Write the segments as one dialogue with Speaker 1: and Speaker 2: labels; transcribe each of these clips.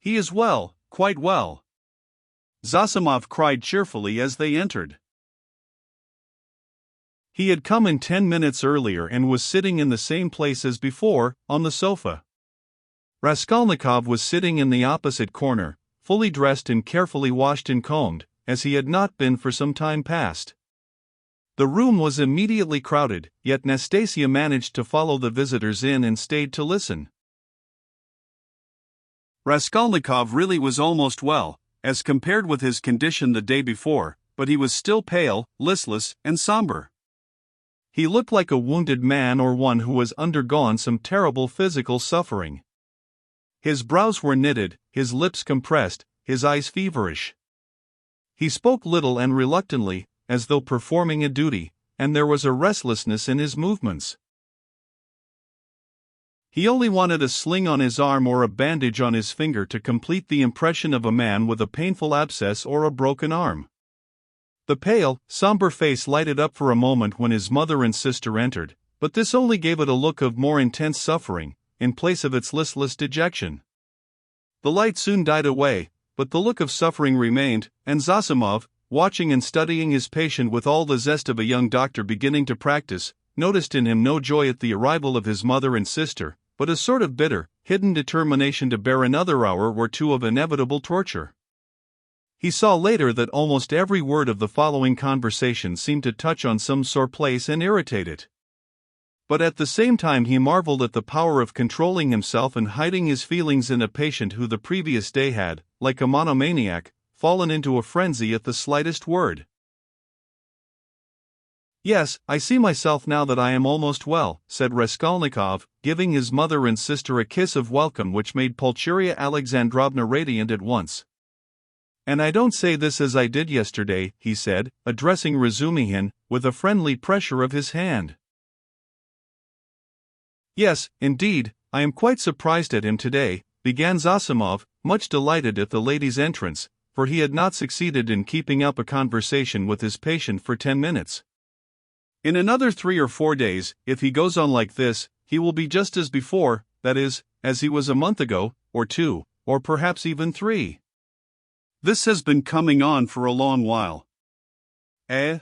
Speaker 1: He is well, quite well," Zosimov cried cheerfully as they entered. He had come in 10 minutes earlier and was sitting in the same place as before, on the sofa. Raskolnikov was sitting in the opposite corner, fully dressed and carefully washed and combed, as he had not been for some time past. The room was immediately crowded, yet Nastasia managed to follow the visitors in and stayed to listen. Raskolnikov really was almost well, as compared with his condition the day before, but he was still pale, listless, and somber. He looked like a wounded man or one who has undergone some terrible physical suffering. His brows were knitted, his lips compressed, his eyes feverish. He spoke little and reluctantly, as though performing a duty, and there was a restlessness in his movements. He only wanted a sling on his arm or a bandage on his finger to complete the impression of a man with a painful abscess or a broken arm. The pale, somber face lighted up for a moment when his mother and sister entered, but this only gave it a look of more intense suffering, in place of its listless dejection. The light soon died away, but the look of suffering remained, and Zosimov, watching and studying his patient with all the zest of a young doctor beginning to practice, noticed in him no joy at the arrival of his mother and sister, but a sort of bitter, hidden determination to bear another hour or two of inevitable torture. He saw later that almost every word of the following conversation seemed to touch on some sore place and irritate it. But at the same time he marveled at the power of controlling himself and hiding his feelings in a patient who the previous day had, like a monomaniac, fallen into a frenzy at the slightest word. "Yes, I see myself now that I am almost well," said Raskolnikov, giving his mother and sister a kiss of welcome which made Pulcheria Alexandrovna radiant at once. "And I don't say this as I did yesterday," he said, addressing Razumihin, with a friendly pressure of his hand. "Yes, indeed, I am quite surprised at him today," began Zosimov, much delighted at the lady's entrance, for he had not succeeded in keeping up a conversation with his patient for 10 minutes. "In another 3 or 4 days, if he goes on like this, he will be just as before, that is, as he was a month ago, or 2, or perhaps even 3. This has been coming on for a long while." "Eh?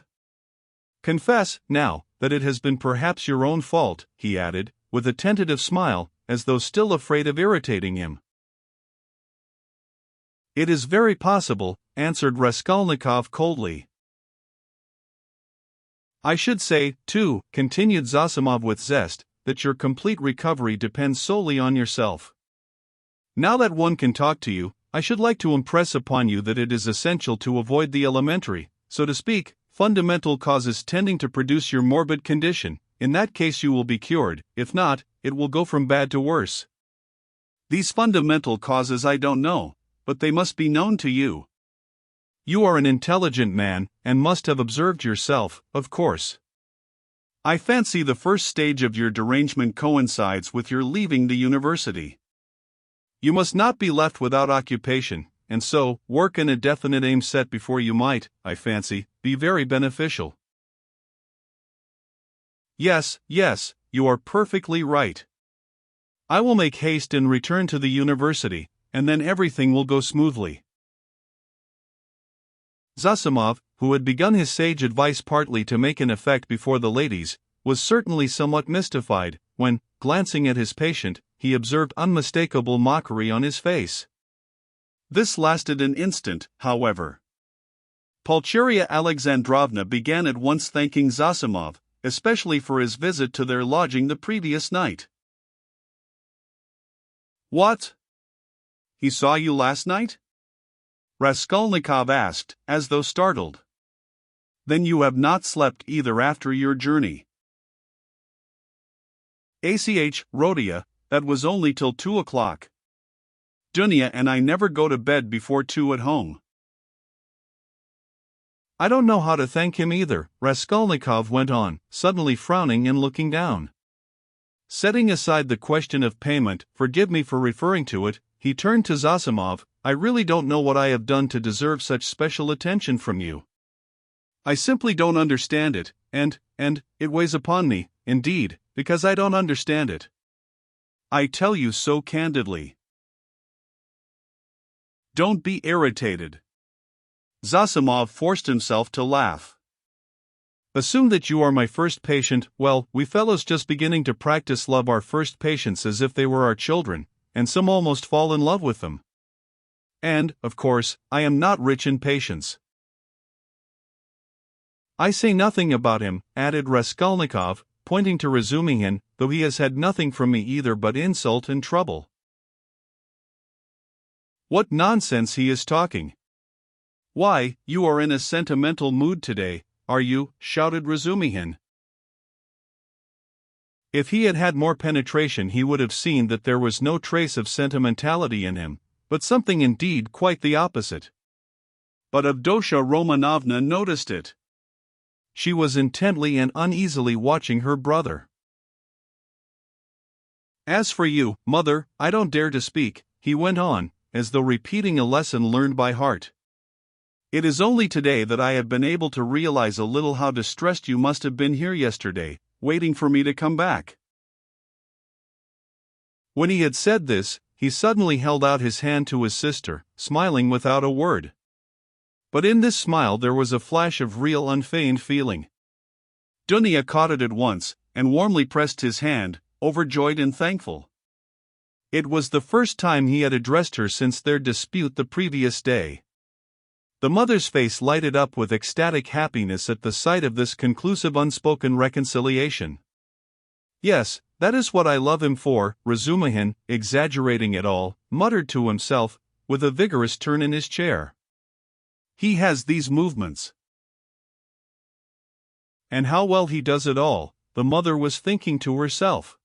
Speaker 1: Confess, now, that it has been perhaps your own fault," he added, with a tentative smile, as though still afraid of irritating him. "It is very possible," answered Raskolnikov coldly. "I should say, too," continued Zosimov with zest, "that your complete recovery depends solely on yourself. Now that one can talk to you, I should like to impress upon you that it is essential to avoid the elementary, so to speak, fundamental causes tending to produce your morbid condition. In that case you will be cured, if not, it will go from bad to worse. These fundamental causes I don't know, but they must be known to you. You are an intelligent man, and must have observed yourself, of course. I fancy the first stage of your derangement coincides with your leaving the university. You must not be left without occupation, and so, work in a definite aim set before you might, I fancy, be very beneficial." Yes, you are perfectly right. I will make haste and return to the university, and then everything will go smoothly." Zosimov, who had begun his sage advice partly to make an effect before the ladies, was certainly somewhat mystified, when, glancing at his patient, he observed unmistakable mockery on his face. This lasted an instant, however. Pulcheria Alexandrovna began at once thanking Zosimov, especially for his visit to their lodging the previous night. "What? He saw you last night?" Raskolnikov asked, as though startled. "Then you have not slept either after your journey." "Rodia, that was only till 2 o'clock. Dunya and I never go to bed before 2 at home." "I don't know how to thank him either," Raskolnikov went on, suddenly frowning and looking down. Setting aside the question of payment, forgive me for referring to it, he turned to Zosimov. "I really don't know what I have done to deserve such special attention from you. I simply don't understand it, and it weighs upon me, indeed, because I don't understand it. I tell you so candidly." Don't be irritated. Zosimov forced himself to laugh. Assume that you are my first patient. Well, we fellows just beginning to practice love our first patients as if they were our children, and some almost fall in love with them. And, of course, I am not rich in patience. I say nothing about him, added Raskolnikov, pointing to Razumihin, though he has had nothing from me either but insult and trouble. What nonsense he is talking. Why, you are in a sentimental mood today, are you? Shouted Razumihin. If he had had more penetration he would have seen that there was no trace of sentimentality in him, but something indeed quite the opposite. But Avdotya Romanovna noticed it. She was intently and uneasily watching her brother. As for you, mother, I don't dare to speak, he went on, as though repeating a lesson learned by heart. It is only today that I have been able to realize a little how distressed you must have been here yesterday, waiting for me to come back. When he had said this, he suddenly held out his hand to his sister, smiling without a word. But in this smile there was a flash of real unfeigned feeling. Dunya caught it at once, and warmly pressed his hand, overjoyed and thankful. It was the first time he had addressed her since their dispute the previous day. The mother's face lighted up with ecstatic happiness at the sight of this conclusive unspoken reconciliation. Yes, that is what I love him for, Razumihin, exaggerating it all, muttered to himself, with a vigorous turn in his chair. He has these movements. And how well he does it all, the mother was thinking to herself.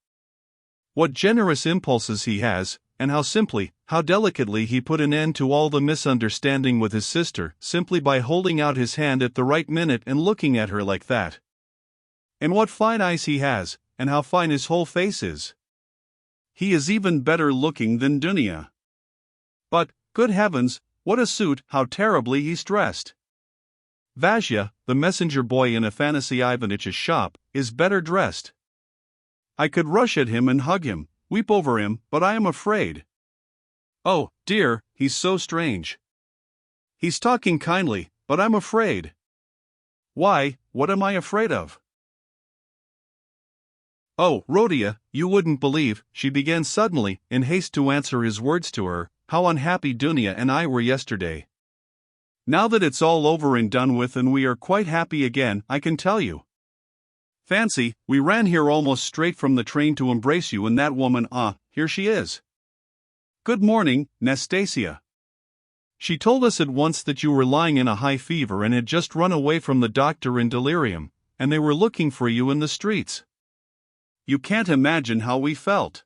Speaker 1: What generous impulses he has, and how simply, how delicately he put an end to all the misunderstanding with his sister, simply by holding out his hand at the right minute and looking at her like that. And what fine eyes he has, and how fine his whole face is. He is even better looking than Dunya. But, good heavens, what a suit, how terribly he's dressed. Vasya, the messenger boy in Afanassy Ivanitch's shop, is better dressed. I could rush at him and hug him, weep over him, but I am afraid. Oh, dear, he's so strange. He's talking kindly, but I'm afraid. Why, what am I afraid of? Oh, Rhodia, you wouldn't believe, she began suddenly, in haste to answer his words to her, how unhappy Dunya and I were yesterday. Now that it's all over and done with and we are quite happy again, I can tell you. Fancy, we ran here almost straight from the train to embrace you and that woman, here she is. Good morning, Nastasia. She told us at once that you were lying in a high fever and had just run away from the doctor in delirium, and they were looking for you in the streets. You can't imagine how we felt.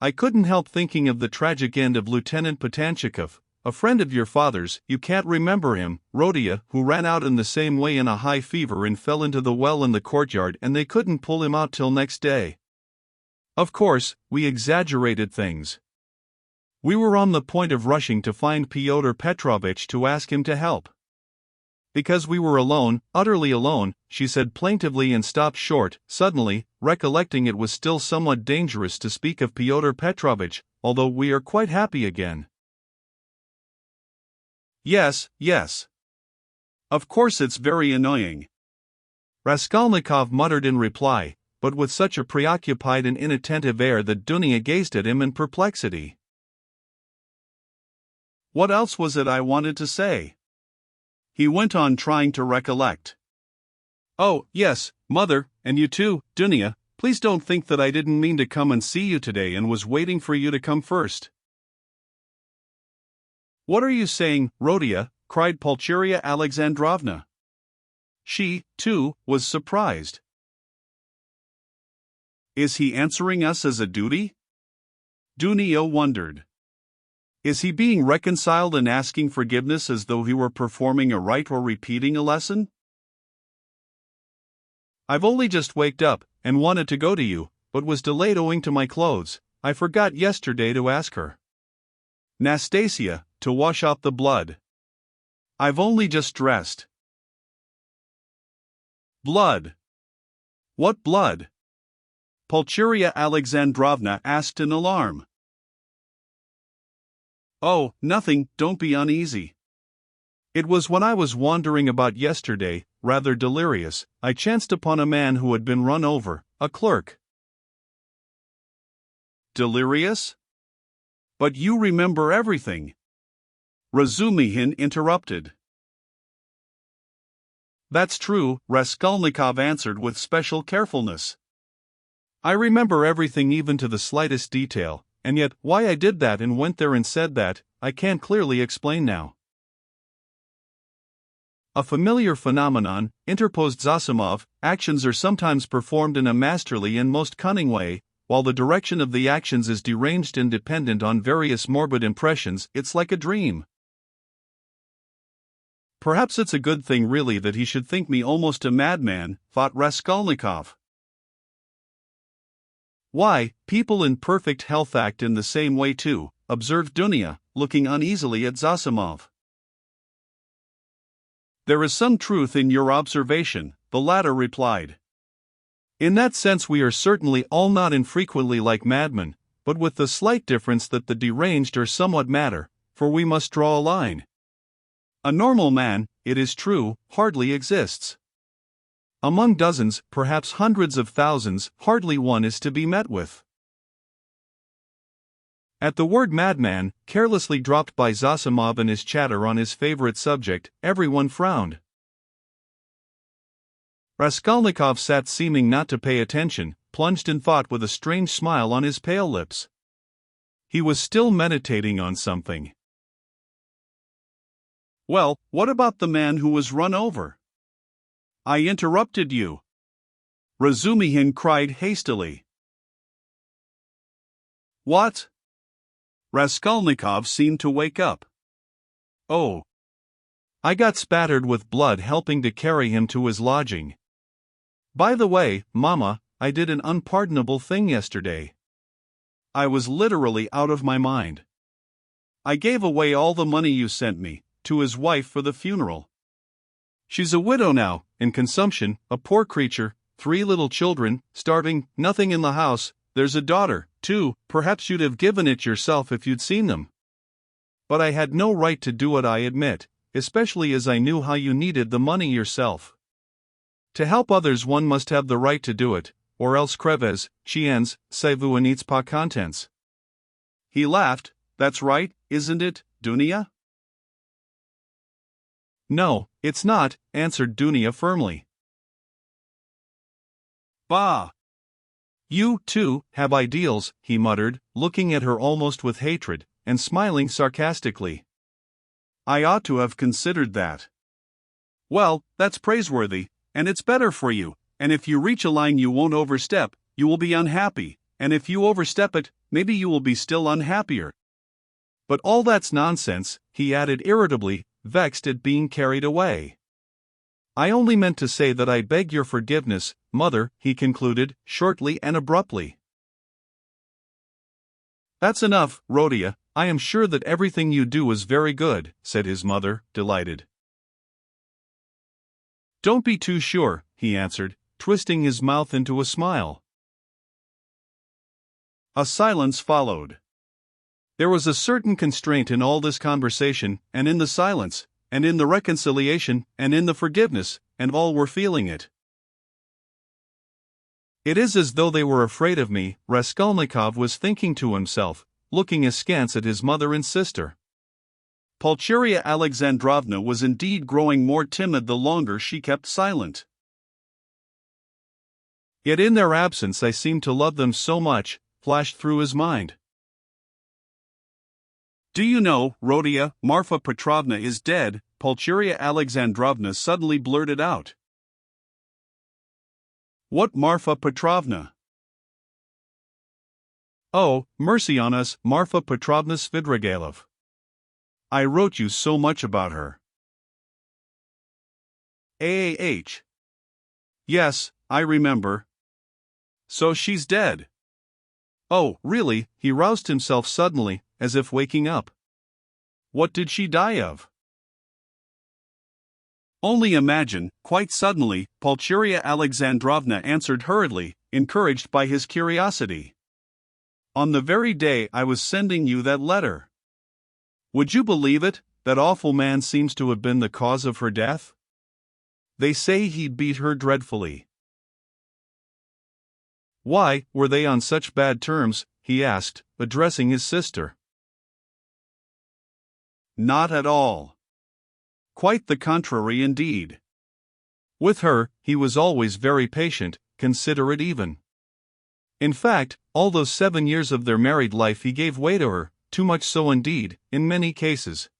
Speaker 1: I couldn't help thinking of the tragic end of Lieutenant Potanchikov, a friend of your father's. You can't remember him, Rhodia, who ran out in the same way in a high fever and fell into the well in the courtyard and they couldn't pull him out till next day. Of course, we exaggerated things. We were on the point of rushing to find Fyodor Petrovitch to ask him to help. Because we were alone, utterly alone, she said plaintively and stopped short, suddenly, recollecting it was still somewhat dangerous to speak of Fyodor Petrovitch, although we are quite happy again. Yes, yes. Of course it's very annoying. Raskolnikov muttered in reply, but with such a preoccupied and inattentive air that Dunya gazed at him in perplexity. What else was it I wanted to say? He went on trying to recollect. Oh, yes, mother, and you too, Dunya, please don't think that I didn't mean to come and see you today and was waiting for you to come first. What are you saying, Rhodia? Cried Pulcheria Alexandrovna. She, too, was surprised. Is he answering us as a duty? Dunya wondered. Is he being reconciled and asking forgiveness as though he were performing a rite or repeating a lesson? I've only just waked up, and wanted to go to you, but was delayed owing to my clothes. I forgot yesterday to ask her. Nastasia, to wash out the blood. I've only just dressed. Blood. What blood? Pulcheria Alexandrovna asked in alarm. Oh, nothing, don't be uneasy. It was when I was wandering about yesterday, rather delirious, I chanced upon a man who had been run over, a clerk. Delirious? But you remember everything. Razumihin interrupted. That's true, Raskolnikov answered with special carefulness. I remember everything even to the slightest detail, and yet, why I did that and went there and said that, I can't clearly explain now. A familiar phenomenon, interposed Zosimov. Actions are sometimes performed in a masterly and most cunning way, while the direction of the actions is deranged and dependent on various morbid impressions. It's like a dream. Perhaps it's a good thing really that he should think me almost a madman, thought Raskolnikov. Why, people in perfect health act in the same way too, observed Dunya, looking uneasily at Zosimov. There is some truth in your observation, the latter replied. In that sense we are certainly all not infrequently like madmen, but with the slight difference that the deranged are somewhat madder, for we must draw a line. A normal man, it is true, hardly exists. Among dozens, perhaps hundreds of thousands, hardly one is to be met with. At the word madman, carelessly dropped by Zosimov in his chatter on his favorite subject, everyone frowned. Raskolnikov sat seeming not to pay attention, plunged in thought with a strange smile on his pale lips. He was still meditating on something. Well, what about the man who was run over? I interrupted you. Razumihin cried hastily. What? Raskolnikov seemed to wake up. Oh. I got spattered with blood helping to carry him to his lodging. By the way, Mama, I did an unpardonable thing yesterday. I was literally out of my mind. I gave away all the money you sent me, to his wife for the funeral. She's a widow now, in consumption, a poor creature, 3 little children, starving, nothing in the house, there's a daughter, too, perhaps you'd have given it yourself if you'd seen them. But I had no right to do it, I admit, especially as I knew how you needed the money yourself. To help others one must have the right to do it, or else creves, chiens, c'est vous n'êtes pas contents. He laughed. That's right, isn't it, Dunya? No, it's not, answered Dunya firmly. Bah! You, too, have ideals, he muttered, looking at her almost with hatred, and smiling sarcastically. I ought to have considered that. Well, that's praiseworthy, and it's better for you, and if you reach a line you won't overstep, you will be unhappy, and if you overstep it, maybe you will be still unhappier. But all that's nonsense, he added irritably, vexed at being carried away. I only meant to say that I beg your forgiveness, Mother, he concluded, shortly and abruptly. That's enough, Rodia, I am sure that everything you do is very good, said his mother, delighted. Don't be too sure, he answered, twisting his mouth into a smile. A silence followed. There was a certain constraint in all this conversation, and in the silence, and in the reconciliation, and in the forgiveness, and all were feeling it. It is as though they were afraid of me, Raskolnikov was thinking to himself, looking askance at his mother and sister. Pulcheria Alexandrovna was indeed growing more timid the longer she kept silent. Yet in their absence I seemed to love them so much, flashed through his mind. Do you know, Rodia, Marfa Petrovna is dead, Pulcheria Alexandrovna suddenly blurted out. What Marfa Petrovna? Oh, mercy on us, Marfa Petrovna Svidrigailov. I wrote you so much about her. AAH. Yes, I remember. So she's dead. Oh, really, he roused himself suddenly, as if waking up. What did she die of? Only imagine, quite suddenly, Pulcheria Alexandrovna answered hurriedly, encouraged by his curiosity. On the very day I was sending you that letter. Would you believe it, that awful man seems to have been the cause of her death? They say he beat her dreadfully. Why, were they on such bad terms? He asked, addressing his sister. Not at all. Quite the contrary indeed. With her, he was always very patient, considerate even. In fact, all those 7 years of their married life he gave way to her, too much so indeed, in many cases.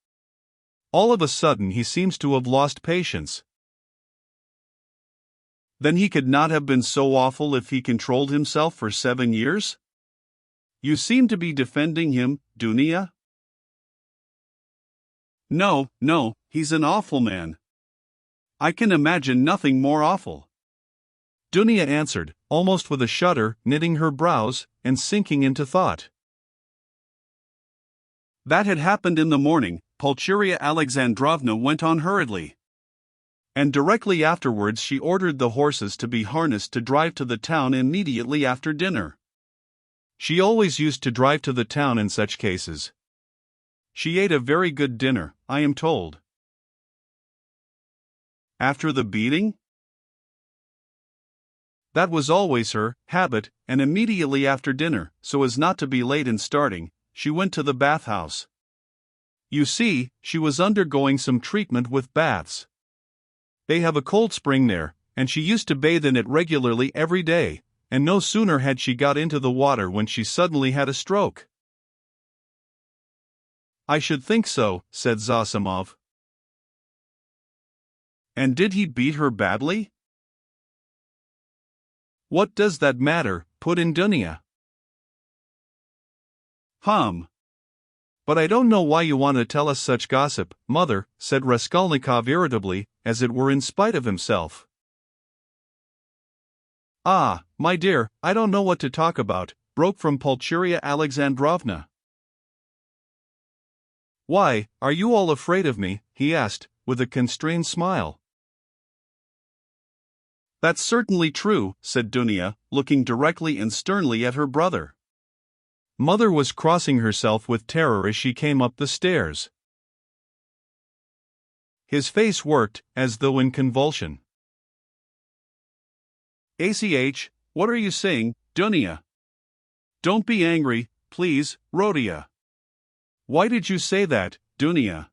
Speaker 1: All of a sudden he seems to have lost patience. Then he could not have been so awful if he controlled himself for 7 years? You seem to be defending him, Dunia? No, he's an awful man. I can imagine nothing more awful. Dunia answered, almost with a shudder, knitting her brows, and sinking into thought. That had happened in the morning. Pulcheria Alexandrovna went on hurriedly. And directly afterwards she ordered the horses to be harnessed to drive to the town immediately after dinner. She always used to drive to the town in such cases. She ate a very good dinner, I am told. After the beating? That was always her habit, and immediately after dinner, so as not to be late in starting, she went to the bathhouse. You see, she was undergoing some treatment with baths. They have a cold spring there, and she used to bathe in it regularly every day, and no sooner had she got into the water when she suddenly had a stroke. I should think so, said Zosimov. And did he beat her badly? What does that matter? Put in Dunia. But I don't know why you want to tell us such gossip, mother, said Raskolnikov irritably, as it were in spite of himself. Ah, my dear, I don't know what to talk about, broke from Pulcheria Alexandrovna. Why, are you all afraid of me? He asked, with a constrained smile. That's certainly true, said Dunia, looking directly and sternly at her brother. Mother was crossing herself with terror as she came up the stairs. His face worked, as though in convulsion. ACH, what are you saying, Dunia? Don't be angry, please, Rodia. Why did you say that, Dunia?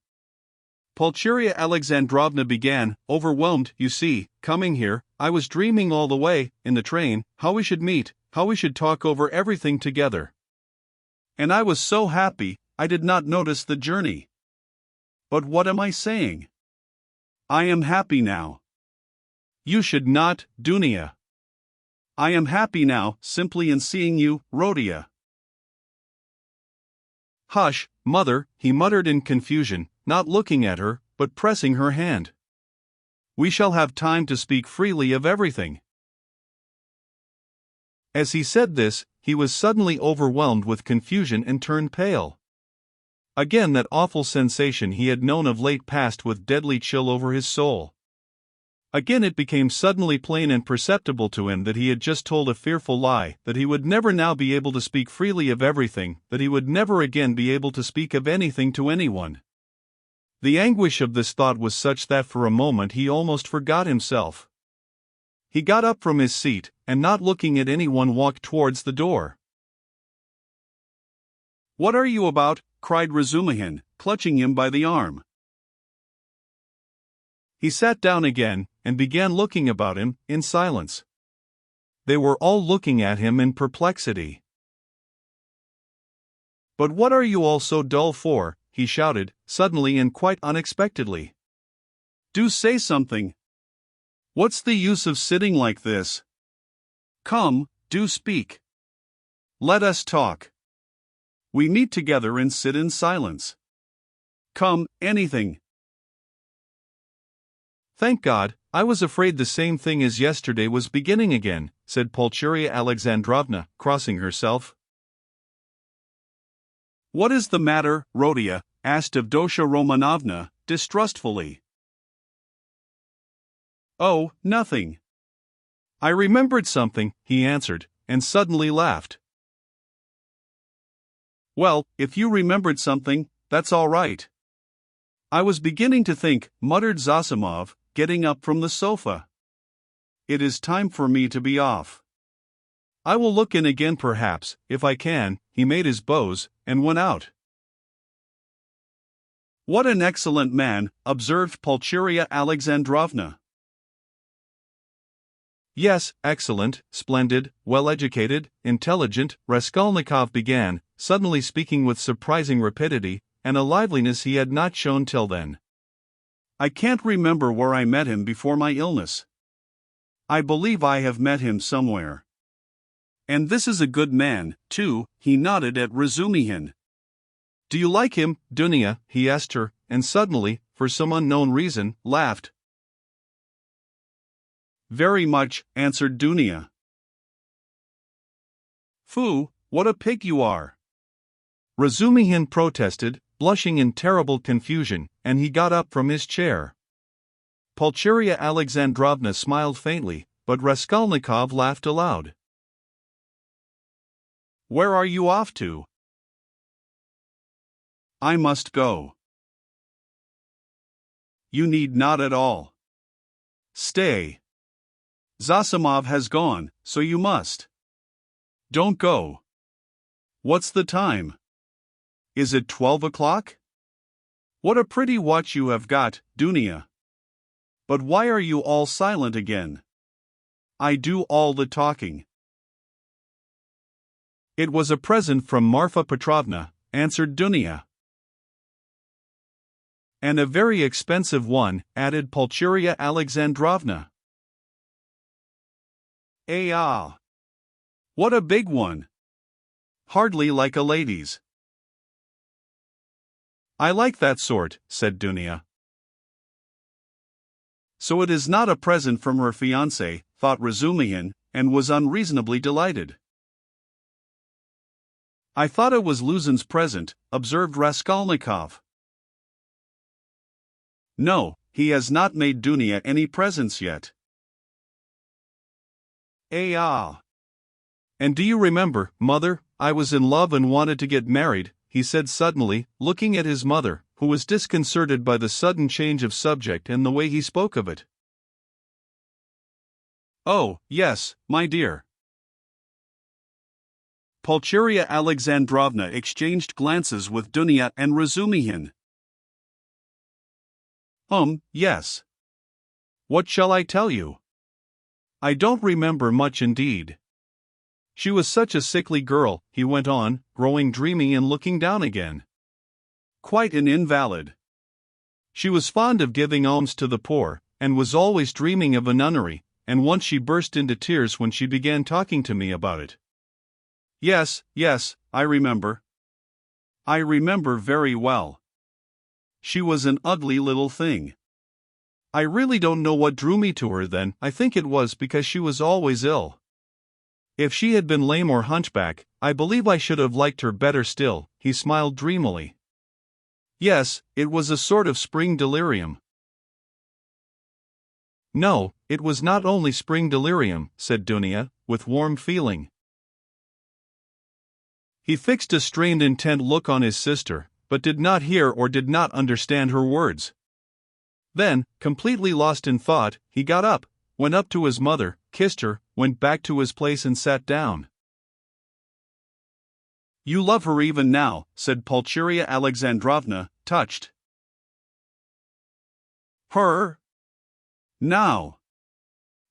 Speaker 1: Pulcheria Alexandrovna began, overwhelmed, you see, coming here, I was dreaming all the way, in the train, how we should meet, how we should talk over everything together. And I was so happy, I did not notice the journey. But what am I saying? I am happy now. You should not, Dunia. I am happy now, simply in seeing you, Rodia. Hush, mother, he muttered in confusion, not looking at her, but pressing her hand. We shall have time to speak freely of everything. As he said this, he was suddenly overwhelmed with confusion and turned pale. Again that awful sensation he had known of late passed with deadly chill over his soul. Again it became suddenly plain and perceptible to him that he had just told a fearful lie, that he would never now be able to speak freely of everything, that he would never again be able to speak of anything to anyone. The anguish of this thought was such that for a moment he almost forgot himself. He got up from his seat, and not looking at anyone walked towards the door. What are you about? Cried Razumihin, clutching him by the arm. He sat down again, and began looking about him, in silence. They were all looking at him in perplexity. But what are you all so dull for? He shouted, suddenly and quite unexpectedly. Do say something. What's the use of sitting like this? Come, do speak. Let us talk. We meet together and sit in silence. Come, anything. Thank God, I was afraid the same thing as yesterday was beginning again, said Pulcheria Alexandrovna, crossing herself. What is the matter, Rodia? Asked Avdotya Romanovna, distrustfully. Oh, nothing. I remembered something, he answered, and suddenly laughed. Well, if you remembered something, that's all right. I was beginning to think, muttered Zosimov, getting up from the sofa. It is time for me to be off. I will look in again perhaps, if I can. He made his bows, and went out. What an excellent man, observed Pulcheria Alexandrovna. Yes, excellent, splendid, well-educated, intelligent, Raskolnikov began, suddenly speaking with surprising rapidity, and a liveliness he had not shown till then. I can't remember where I met him before my illness. I believe I have met him somewhere. And this is a good man, too. He nodded at Razumihin. Do you like him, Dunya? He asked her, and suddenly, for some unknown reason, laughed. Very much, answered Dunya. Foo, what a pig you are! Razumihin protested, blushing in terrible confusion, and he got up from his chair. Pulcheria Alexandrovna smiled faintly, but Raskolnikov laughed aloud. Where are you off to? I must go. You need not at all. Stay. Zosimov has gone, so you must. Don't go. What's the time? Is it 12 o'clock? What a pretty watch you have got, Dunya. But why are you all silent again? I do all the talking. It was a present from Marfa Petrovna, answered Dunya. And a very expensive one, added Pulcheria Alexandrovna. Ah! What a big one! Hardly like a lady's. I like that sort, said Dunya. So it is not a present from her fiancé, thought Razumihin, and was unreasonably delighted. I thought it was Luzin's present, observed Raskolnikov. No, he has not made Dunya any presents yet. Ah! And do you remember, mother, I was in love and wanted to get married, he said suddenly, looking at his mother, who was disconcerted by the sudden change of subject and the way he spoke of it. Oh, yes, my dear. Pulcheria Alexandrovna exchanged glances with Dunya and Razumihin. Yes. What shall I tell you? I don't remember much indeed. She was such a sickly girl, he went on, growing dreamy and looking down again. Quite an invalid. She was fond of giving alms to the poor, and was always dreaming of a nunnery, and once she burst into tears when she began talking to me about it. Yes, I remember. I remember very well. She was an ugly little thing. I really don't know what drew me to her then. I think it was because she was always ill. If she had been lame or hunchback, I believe I should have liked her better still, he smiled dreamily. Yes, it was a sort of spring delirium. No, it was not only spring delirium, said Dunya, with warm feeling. He fixed a strained intent look on his sister, but did not hear or did not understand her words. Then, completely lost in thought, he got up, went up to his mother, kissed her, went back to his place and sat down. You love her even now, said Pulcheria Alexandrovna, touched. Her? Now?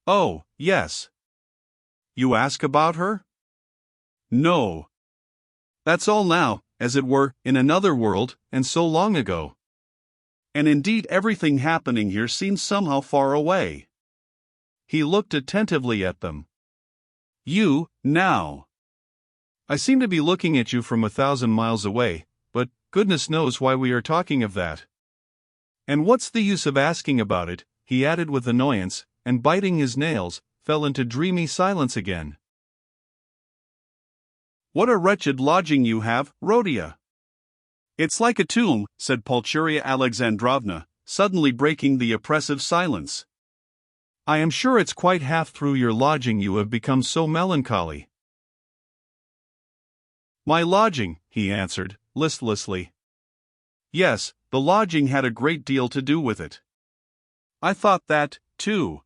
Speaker 1: Oh, yes. You ask about her? No. That's all now, as it were, in another world, and so long ago. And indeed everything happening here seems somehow far away. He looked attentively at them. You, now. I seem to be looking at you from 1,000 miles away, but goodness knows why we are talking of that. And what's the use of asking about it, he added with annoyance, and biting his nails, fell into dreamy silence again. What a wretched lodging you have, Rhodia. It's like a tomb, said Pulcheria Alexandrovna, suddenly breaking the oppressive silence. I am sure it's quite half through your lodging you have become so melancholy. My lodging, he answered, listlessly. Yes, the lodging had a great deal to do with it. I thought that, too.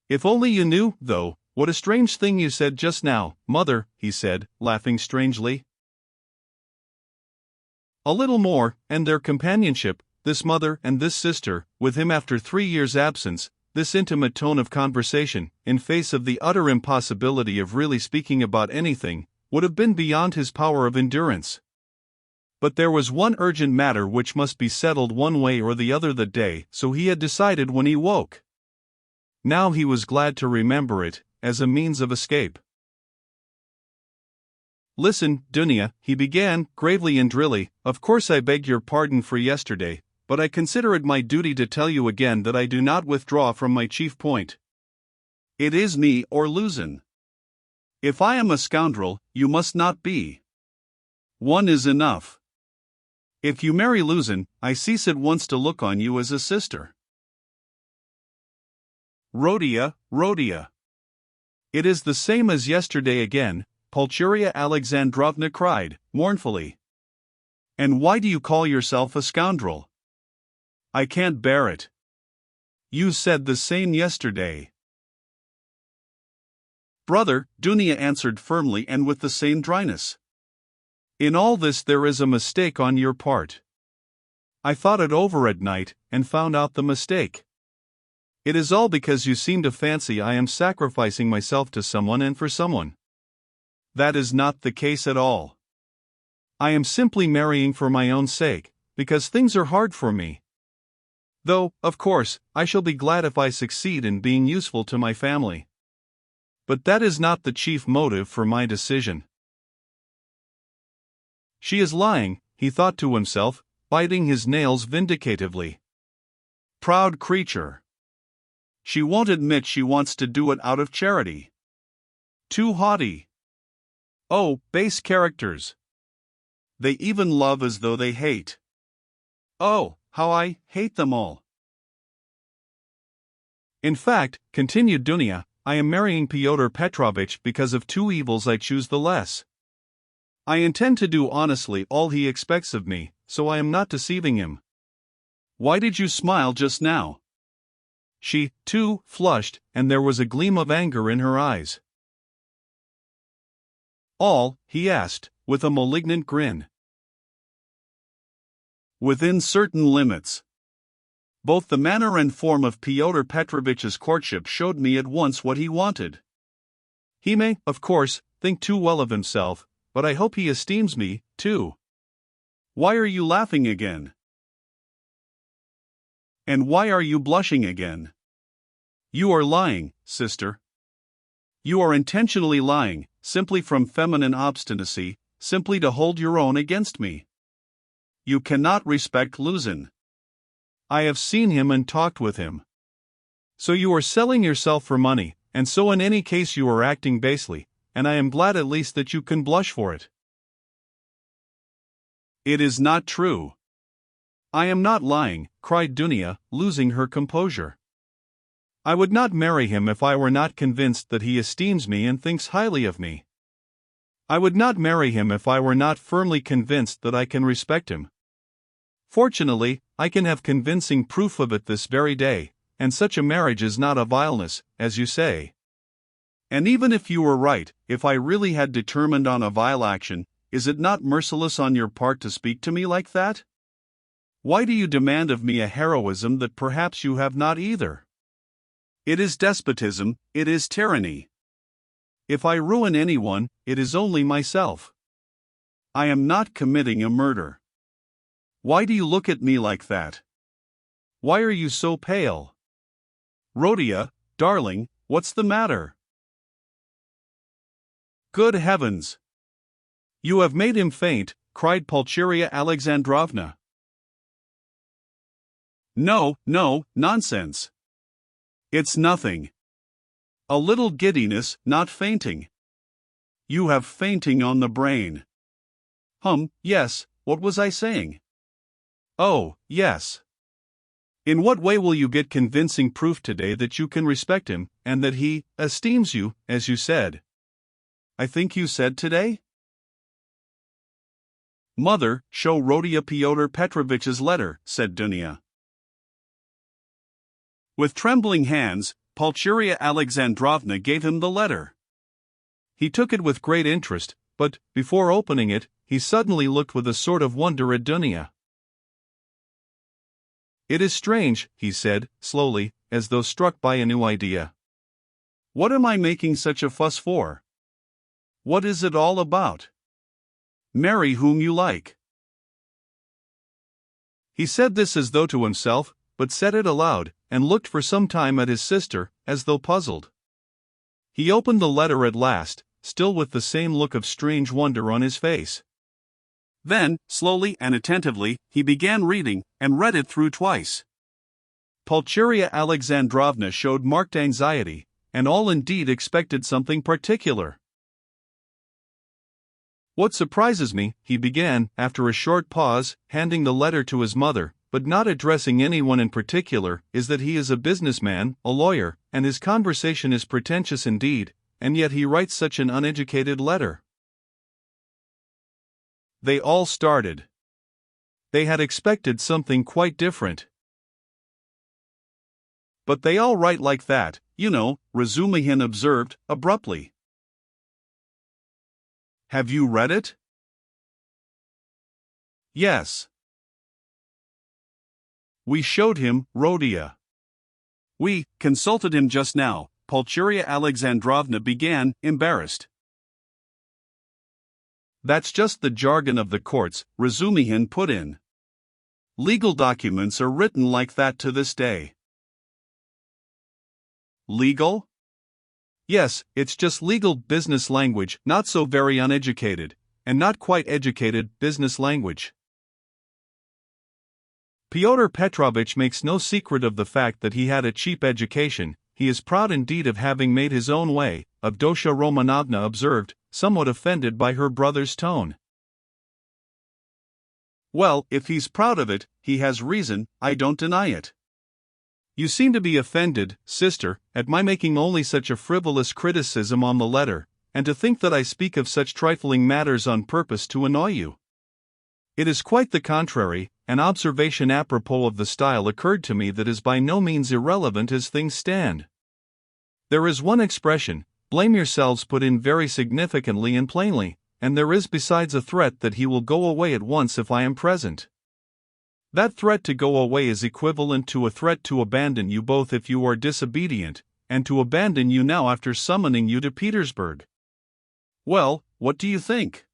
Speaker 1: If only you knew, though, what a strange thing you said just now, Mother, he said, laughing strangely. A little more, and their companionship, this mother and this sister, with him after 3 years' absence, this intimate tone of conversation, in face of the utter impossibility of really speaking about anything, would have been beyond his power of endurance. But there was one urgent matter which must be settled one way or the other that day, so he had decided when he woke. Now he was glad to remember it, as a means of escape. Listen, Dunya, he began, gravely and drily, of course I beg your pardon for yesterday, but I consider it my duty to tell you again that I do not withdraw from my chief point. It is me or Luzin. If I am a scoundrel, you must not be. One is enough. If you marry Luzin, I cease at once to look on you as a sister. Rhodia, Rhodia. It is the same as yesterday again, Pulcheria Alexandrovna cried, mournfully. And why do you call yourself a scoundrel? I can't bear it. You said the same yesterday. Brother, Dunya answered firmly and with the same dryness. In all this there is a mistake on your part. I thought it over at night, and found out the mistake. It is all because you seem to fancy I am sacrificing myself to someone and for someone. That is not the case at all. I am simply marrying for my own sake, because things are hard for me. Though, of course, I shall be glad if I succeed in being useful to my family. But that is not the chief motive for my decision. She is lying, he thought to himself, biting his nails vindicatively. Proud creature. She won't admit she wants to do it out of charity. Too haughty. Oh, base characters. They even love as though they hate. Oh, how I hate them all. In fact, continued Dunya, I am marrying Pyotr Petrovitch because of two evils I choose the less. I intend to do honestly all he expects of me, so I am not deceiving him. Why did you smile just now? She, too, flushed, and there was a gleam of anger in her eyes. All, he asked, with a malignant grin. Within certain limits. Both the manner and form of Pyotr Petrovitch's courtship showed me at once what he wanted. He may, of course, think too well of himself, but I hope he esteems me, too. Why are you laughing again? And why are you blushing again? You are lying, sister. You are intentionally lying, simply from feminine obstinacy, simply to hold your own against me. You cannot respect Luzin. I have seen him and talked with him. So you are selling yourself for money, and so in any case you are acting basely, and I am glad at least that you can blush for it. It is not true. I am not lying, cried Dunya, losing her composure. I would not marry him if I were not convinced that he esteems me and thinks highly of me. I would not marry him if I were not firmly convinced that I can respect him. Fortunately, I can have convincing proof of it this very day, and such a marriage is not a vileness, as you say. And even if you were right, if I really had determined on a vile action, is it not merciless on your part to speak to me like that? Why do you demand of me a heroism that perhaps you have not either? It is despotism, it is tyranny. If I ruin anyone, it is only myself. I am not committing a murder. Why do you look at me like that? Why are you so pale? Rhodia, darling, what's the matter? Good heavens! You have made him faint, cried Pulcheria Alexandrovna. No, nonsense. It's nothing. A little giddiness, not fainting. You have fainting on the brain. Yes, what was I saying? Oh, yes. In what way will you get convincing proof today that you can respect him, and that he esteems you, as you said? I think you said today? "Mother, show Rhodia Fyodor Petrovitch's letter," said Dunya. With trembling hands, Pulcheria Alexandrovna gave him the letter. He took it with great interest, but, before opening it, he suddenly looked with a sort of wonder at Dunya. "It is strange," he said, slowly, as though struck by a new idea. "What am I making such a fuss for? What is it all about? Marry whom you like." He said this as though to himself, but said it aloud, and looked for some time at his sister, as though puzzled. He opened the letter at last, still with the same look of strange wonder on his face. Then, slowly and attentively, he began reading, and read it through twice. Pulcheria Alexandrovna showed marked anxiety, and all indeed expected something particular. "What surprises me," he began, after a short pause, handing the letter to his mother, but not addressing anyone in particular, "is that he is a businessman, a lawyer, and his conversation is pretentious indeed, and yet he writes such an uneducated letter." They all started. They had expected something quite different. "But they all write like that, you know," Razumihin observed, abruptly. "Have you read it?" "Yes. We showed him Rhodia. We consulted him just now," Pulcheria Alexandrovna began, embarrassed. "That's just the jargon of the courts," Razumihin put in. "Legal documents are written like that to this day." "Legal?" "Yes, it's just legal business language, not so very uneducated, and not quite educated business language." Fyodor Petrovitch makes no secret of the fact that he had a cheap education. He is proud indeed of having made his own way, Avdotya Romanovna observed, somewhat offended by her brother's tone. "Well, if he's proud of it, he has reason, I don't deny it. You seem to be offended, sister, at my making only such a frivolous criticism on the letter, and to think that I speak of such trifling matters on purpose to annoy you. It is quite the contrary. An observation apropos of the style occurred to me that is by no means irrelevant as things stand. There is one expression, blame yourselves, put in very significantly and plainly, and there is besides a threat that he will go away at once if I am present. That threat to go away is equivalent to a threat to abandon you both if you are disobedient, and to abandon you now after summoning you to Petersburg. Well, what do you think?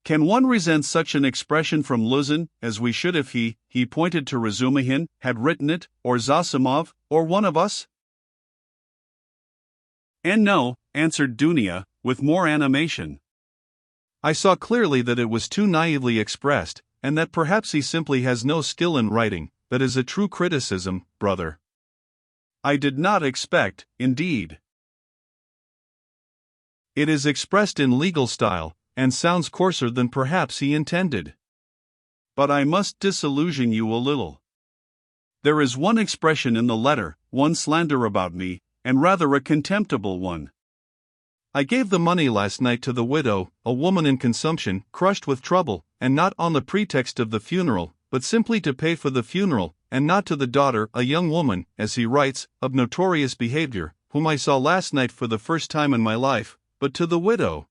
Speaker 1: Can one resent such an expression from Luzin, as we should if he pointed to Razumihin, had written it, or Zosimov, or one of us? And no, answered Dunya, with more animation. I saw clearly that it was too naively expressed, and that perhaps he simply has no skill in writing. That is a true criticism, brother. I did not expect, indeed. It is expressed in legal style, and sounds coarser than perhaps he intended. But I must disillusion you a little. There is one expression in the letter, one slander about me, and rather a contemptible one. I gave the money last night to the widow, a woman in consumption, crushed with trouble, and not on the pretext of the funeral, but simply to pay for the funeral, and not to the daughter, a young woman, as he writes, of notorious behavior, whom I saw last night for the first time in my life, but to the widow.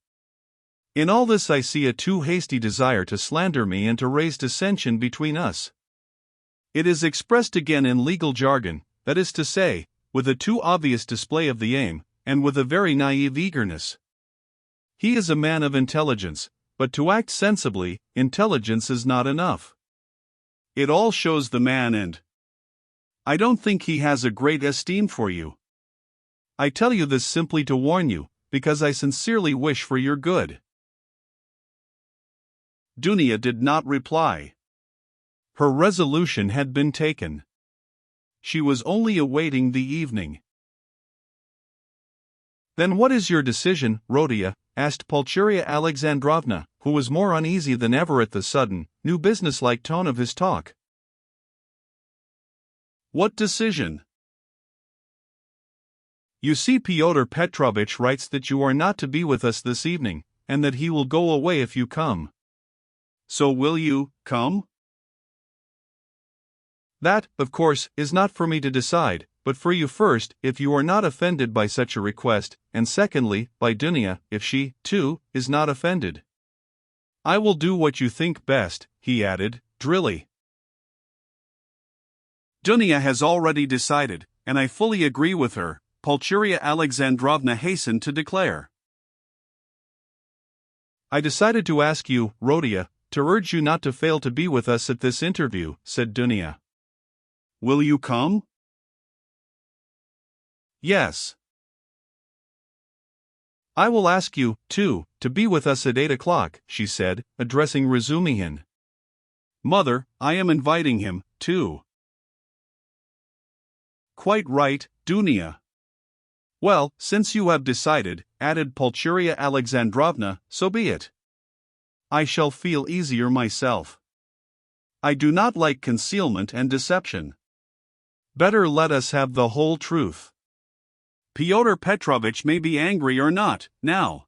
Speaker 1: In all this I see a too hasty desire to slander me and to raise dissension between us. It is expressed again in legal jargon, that is to say, with a too obvious display of the aim, and with a very naive eagerness. He is a man of intelligence, but to act sensibly, intelligence is not enough. It all shows the man, and I don't think he has a great esteem for you. I tell you this simply to warn you, because I sincerely wish for your good." Dunya did not reply. Her resolution had been taken. She was only awaiting the evening. "Then what is your decision, Rhodia?" asked Pulcheria Alexandrovna, who was more uneasy than ever at the sudden, new businesslike tone of his talk. "What decision?" "You see, Fyodor Petrovitch writes that you are not to be with us this evening, and that he will go away if you come. So will you come? That, of course, is not for me to decide, but for you first, if you are not offended by such a request, and secondly, by Dunya, if she, too, is not offended. I will do what you think best, he added, drily. Dunya has already decided, and I fully agree with her, Pulcheria Alexandrovna hastened to declare. I decided to ask you, Rhodia, to urge you not to fail to be with us at this interview, said Dunya. Will you come? Yes. I will ask you, too, to be with us at 8 o'clock, she said, addressing Razumihin. Mother, I am inviting him, too. Quite right, Dunya. Well, since you have decided, added Pulcheria Alexandrovna, so be it. I shall feel easier myself. I do not like concealment and deception. Better let us have the whole truth. Pyotr Petrovitch may be angry or not, now.